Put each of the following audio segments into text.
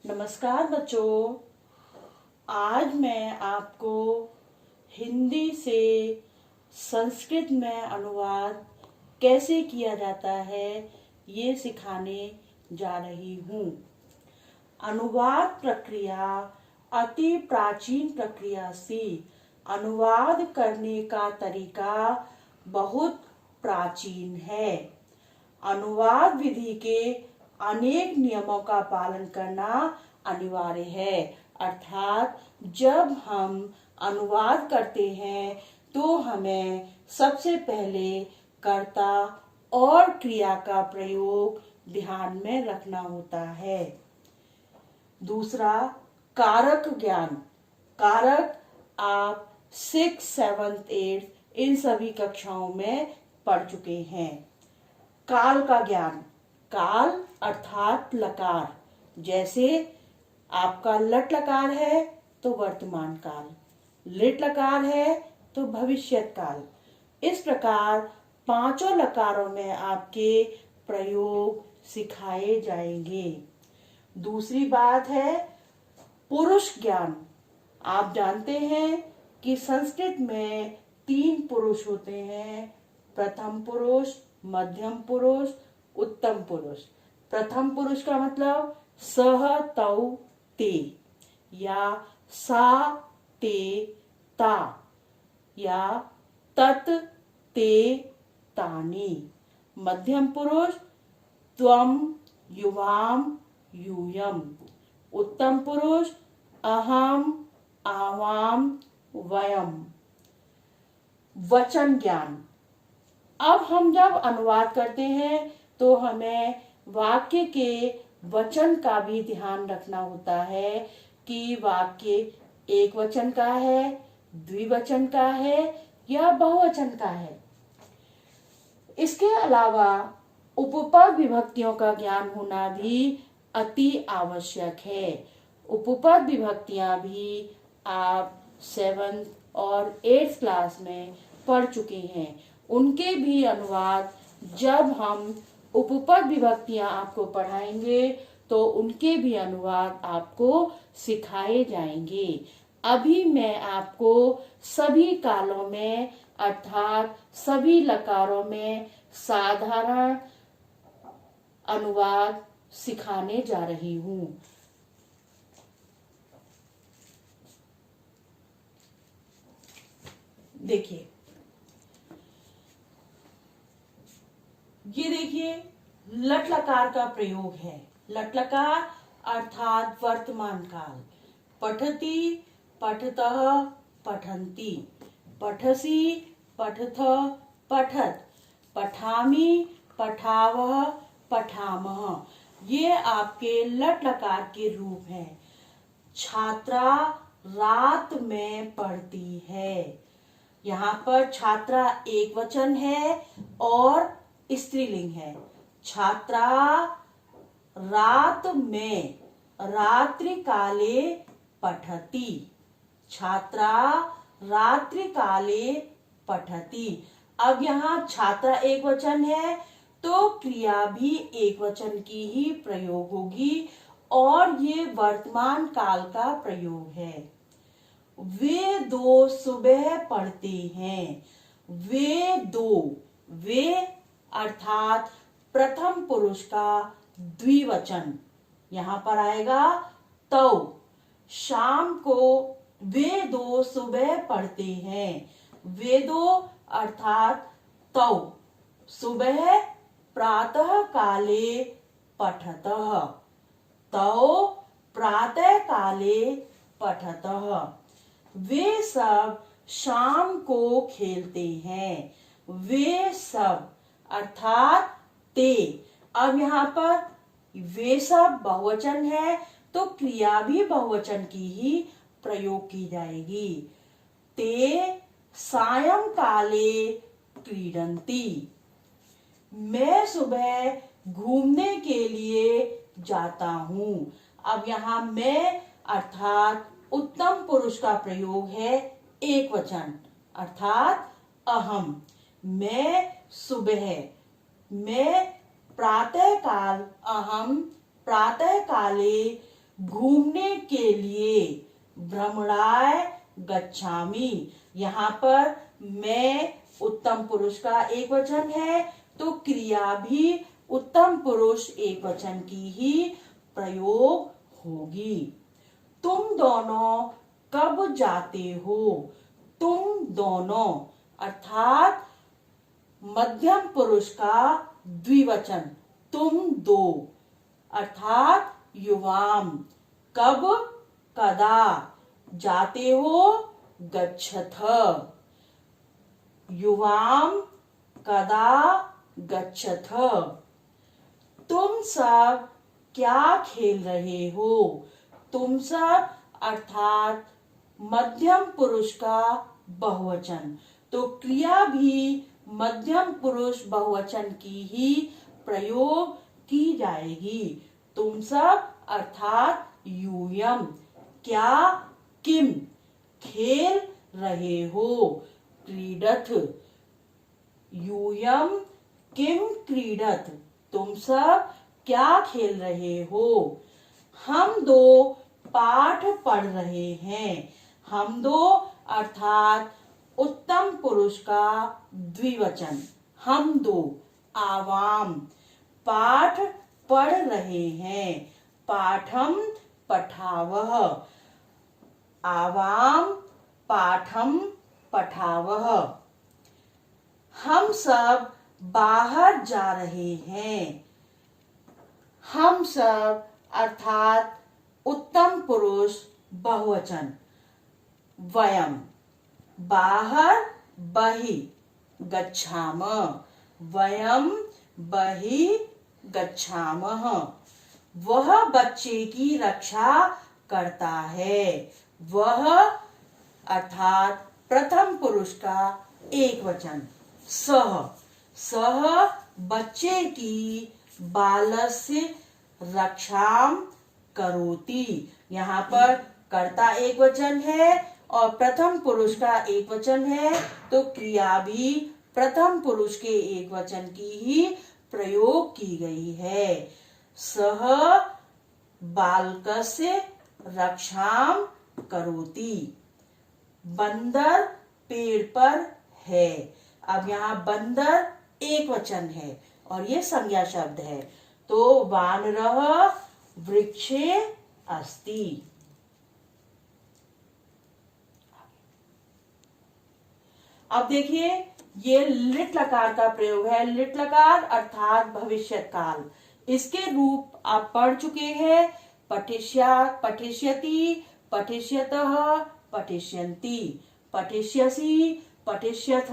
नमस्कार बच्चों। आज मैं आपको हिंदी से संस्कृत में अनुवाद कैसे किया जाता है ये सिखाने जा रही हूँ। अनुवाद प्रक्रिया अति प्राचीन प्रक्रिया से अनुवाद करने का तरीका बहुत प्राचीन है। अनुवाद विधि के अनेक नियमों का पालन करना अनिवार्य है। अर्थात जब हम अनुवाद करते हैं तो हमें सबसे पहले कर्ता और क्रिया का प्रयोग ध्यान में रखना होता है। दूसरा, कारक ज्ञान। कारक आप 6, 7, 8 इन सभी कक्षाओं में पढ़ चुके हैं। काल का ज्ञान। काल अर्थात लकार। जैसे आपका लट लकार है तो वर्तमान काल, लिट लकार है तो भविष्यत काल। इस प्रकार पांचों लकारों में आपके प्रयोग सिखाए जाएंगे। दूसरी बात है पुरुष ज्ञान। आप जानते हैं कि संस्कृत में 3 पुरुष होते हैं, प्रथम पुरुष, मध्यम पुरुष, उत्तम पुरुष। प्रथम पुरुष का मतलब सह, तौ, ते या सा, ते, ता या तत्, ते, तानि। मध्यम पुरुष त्वम, युवाम, यूयम। उत्तम पुरुष अहम, आवाम, वयम। वचन ज्ञान। अब हम जब अनुवाद करते हैं तो हमें वाक्य के वचन का भी ध्यान रखना होता है कि वाक्य एक वचन का है, द्विवचन का है या बहुवचन का है। इसके अलावा उपपद विभक्तियों का ज्ञान होना भी अति आवश्यक है। उपपद विभक्तियां भी आप 7th और 8th क्लास में पढ़ चुके हैं। उनके भी अनुवाद जब हम उपपद विभक्तियां आपको पढ़ाएंगे तो उनके भी अनुवाद आपको सिखाए जाएंगे। अभी मैं आपको सभी कालों में अर्थात सभी लकारों में साधारण अनुवाद सिखाने जा रही हूँ। देखिए, ये देखिए लट लकार का प्रयोग है। लट लकार अर्थात वर्तमान काल। पठति, पठतः, पठन्ति। पठसि, पठथ, पठत। पठामि, पठावः, पठामः। ये आपके लट लकार के रूप हैं। छात्रा रात में पढ़ती है। यहाँ पर छात्रा एक वचन है और स्त्रीलिंग है। छात्रा रात में रात्रि काले पठति। छात्रा रात्रि काले पठति। अब यहाँ छात्रा एक वचन है तो क्रिया भी एक वचन की ही प्रयोग होगी और ये वर्तमान काल का प्रयोग है। वे दो सुबह पढ़ते हैं। वे दो, वे अर्थात प्रथम पुरुष का द्विवचन यहाँ पर आएगा तौ। शाम को वे दो सुबह पढ़ते हैं। वे दो अर्थात तौ। सुबह प्रातः काले पठतः। तौ प्रातः काले पठतः। वे सब शाम को खेलते हैं। वे सब अर्थात ते। अब यहाँ पर वे सब बहुवचन है तो क्रिया भी बहुवचन की ही प्रयोग की जाएगी। ते सायं काले क्रीडन्ति। मैं सुबह घूमने के लिए जाता हूँ। अब यहाँ मैं अर्थात उत्तम पुरुष का प्रयोग है एक वचन अर्थात अहम। मैं सुबह, मैं प्रातः काल, अहम प्रातः काले घूमने के लिए, भ्रमणाय गच्छामि। यहाँ पर मैं उत्तम पुरुष का एक वचन है, तो क्रिया भी उत्तम पुरुष एक वचन की ही प्रयोग होगी। तुम दोनों कब जाते हो? तुम दोनों अर्थात मध्यम पुरुष का द्विवचन, तुम दो अर्थात युवाम, कब कदा, जाते हो गच्छथ, युवाम कदा गच्छथ। तुम सब क्या खेल रहे हो? तुम सब अर्थात मध्यम पुरुष का बहुवचन, तो क्रिया भी मध्यम पुरुष बहुवचन की ही प्रयोग की जाएगी। तुम सब अर्थात यूयम, क्या किम, खेल रहे हो, क्रीडथ, यूयम किम क्रीडथ, तुम सब क्या खेल रहे हो। हम दो पाठ पढ़ रहे हैं। हम दो अर्थात उत्तम पुरुष का द्विवचन, हम दो आवाम, पाठ पढ़ रहे हैं, पाठम पठावह, आवाम पाठम पठावह। हम सब बाहर जा रहे हैं। हम सब अर्थात उत्तम पुरुष बहुवचन, वयम, बाहर बहि गच्छाम, वयम बहि गच्छामः। वह बच्चे की रक्षा करता है। वह अर्थात प्रथम पुरुष का एक वचन, सह, सह बच्चे की बालस्य रक्षाम करोति। यहाँ पर कर्ता एक वचन है और प्रथम पुरुष का एक वचन है, तो क्रिया भी प्रथम पुरुष के एक वचन की ही प्रयोग की गई है। सह बालकस्य रक्षाम करोति। बंदर पेड़ पर है। अब यहाँ बंदर एक वचन है और ये संज्ञा शब्द है, तो वानरः वृक्षे अस्ति। अब देखिए ये लिट लकार का प्रयोग है। लिट लकार अर्थात भविष्य काल, इसके रूप आप पढ़ चुके हैं। पठिष्यात्, पठिष्यति, पठिष्यतः, पठिष्यन्ति, पठिष्यसि, पठिष्यथ,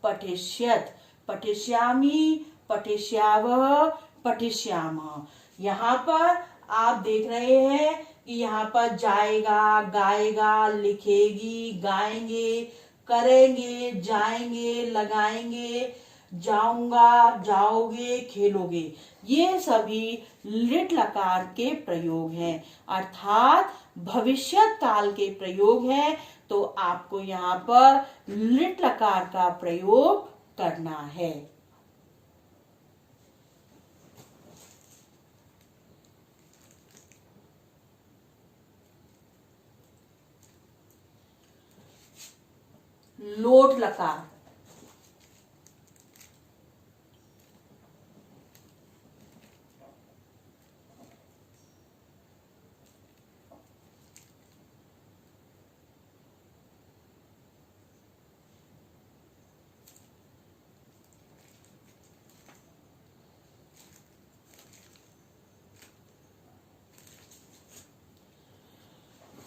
पठिष्यत्, पठिष्यामि, पठिष्यावः, पठिष्यामः। यहाँ पर आप देख रहे हैं कि यहाँ पर जाएगा, गाएगा, लिखेगी, गाएंगे, करेंगे, जाएंगे, लगाएंगे, जाऊंगा, जाओगे, खेलोगे, ये सभी लिट लकार के प्रयोग हैं, अर्थात भविष्य काल के प्रयोग हैं। तो आपको यहाँ पर लिट लकार का प्रयोग करना है। लोट लकार,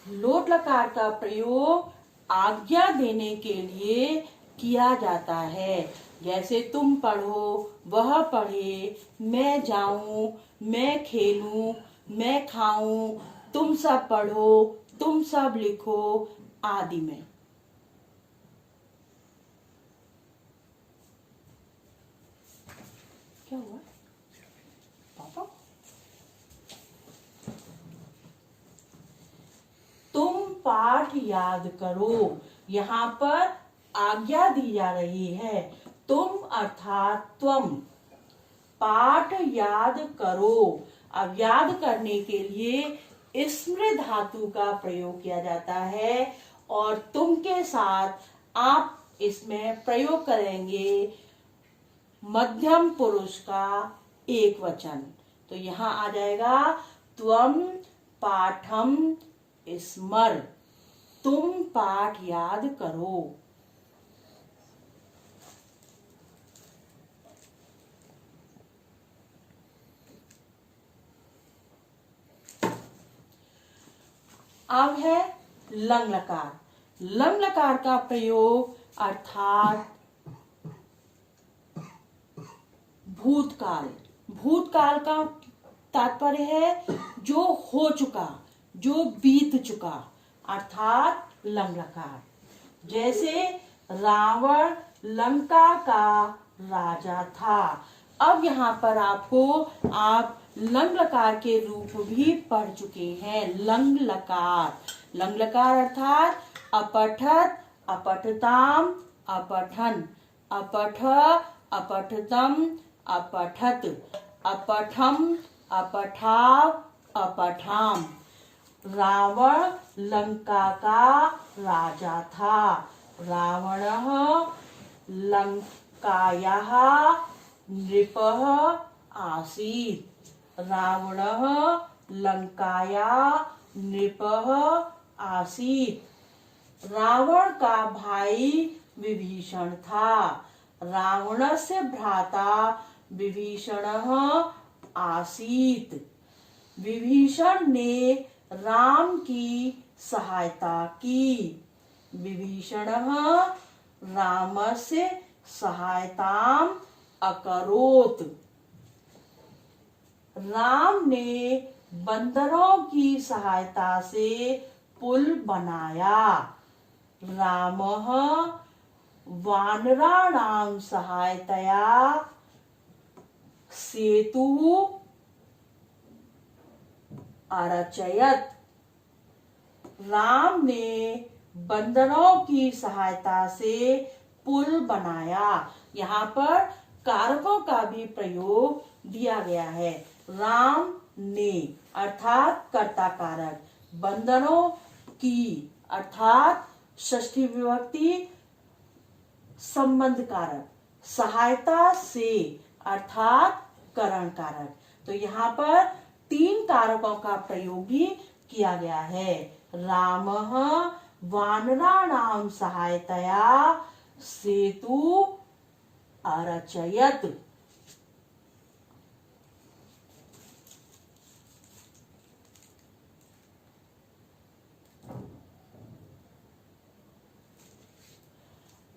लोट लकार का प्रयोग आज्ञा देने के लिए किया जाता है। जैसे तुम पढ़ो, वह पढ़े, मैं जाऊं, मैं खेलूं, मैं खाऊं, तुम सब पढ़ो, तुम सब लिखो आदि में। क्या हुआ पापा? तुम पाठ याद करो, यहाँ पर आज्ञा दी जा रही है। तुम अर्थात तुम पाठ याद करो। अब याद करने के लिए स्मृ धातु का प्रयोग किया जाता है और तुम के साथ आप इसमें प्रयोग करेंगे मध्यम पुरुष का एक वचन। तो यहां आ जाएगा त्वम पाठम स्मर, तुम पाठ याद करो। अब है लंग लकार। लंग लकार का प्रयोग अर्थात भूतकाल। भूतकाल का तात्पर्य है जो हो चुका, जो बीत चुका, अर्थात लंग लकार। जैसे रावण लंका का राजा था। अब यहाँ पर आपको आप लंग लकार के रूप भी पढ़ चुके हैं। लंग लकार, लंग लकार अर्थात अपठत, अपठताम, अपठन, अपठ, अपठतम, अपठत, अपठम, अपठाव, अपठाम। रावण लंका का राजा था। रावणः लंकायाः नृपः आसीत्। रावणः लंकाया नृपः आसीत्। रावण का भाई विभीषण था। रावणस्य भ्राता विभीषणः आसीत्। विभीषण ने राम की सहायता की। विभीषणः रामस्य सहायताम् अकरोत्। राम ने बंदरों की सहायता से पुल बनाया। रामः वानराणां सहायतया सेतुः अरचयत्। राम ने बंदरों की सहायता से पुल बनाया। यहाँ पर कारकों का भी प्रयोग दिया गया है। राम ने अर्थात कर्ता कारक, बंदरों की अर्थात षष्ठी विभक्ति संबंध कारक, सहायता से अर्थात करण कारक। तो यहाँ पर 3 कारकों का प्रयोग भी किया गया है। रामः वानराणां सहायतया सेतु अरचयत्।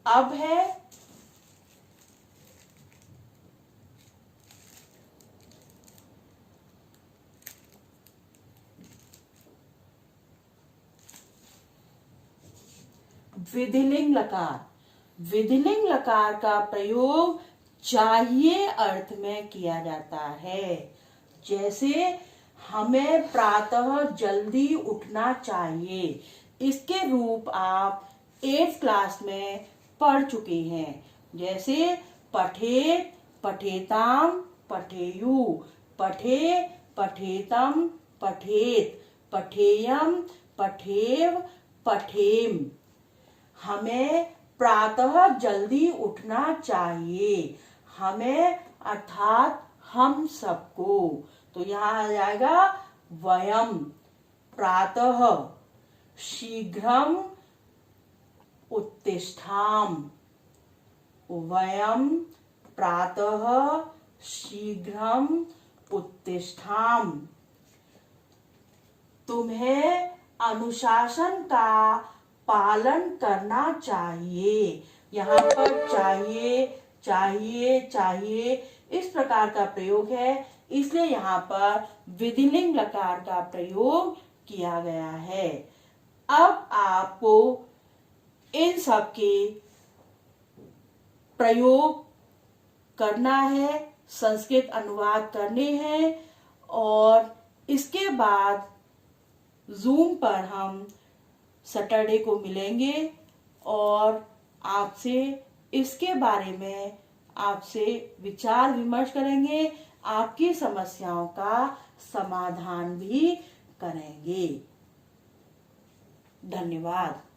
अब है विधिलिंग लकार। विधिलिंग लकार का प्रयोग चाहिए अर्थ में किया जाता है। जैसे हमें प्रातः जल्दी उठना चाहिए, इसके रूप आप 8th क्लास में पढ़ चुके हैं। जैसे पठेत, पठेताम, पठेयु, पठे, पठेतम, पठेत, पठेयम, पठेव, पठेम। हमें प्रातः जल्दी उठना चाहिए। हमें अर्थात हम सबको। तो यहाँ आ जाएगा वयम प्रातः, शीघ्रम उत्तिष्ठाम। वयम प्रातः शीघ्रम उत्तिष्ठाम। तुम्हें अनुशासन का पालन करना चाहिए। यहाँ पर चाहिए, चाहिए, चाहिए इस प्रकार का प्रयोग है, इसलिए यहाँ पर विधिलिंग लकार का प्रयोग किया गया है। अब आपको इन सब के प्रयोग करना है, संस्कृत अनुवाद करने हैं और इसके बाद जूम पर हम सैटरडे को मिलेंगे और आपसे इसके बारे में आपसे विचार विमर्श करेंगे, आपकी समस्याओं का समाधान भी करेंगे। धन्यवाद।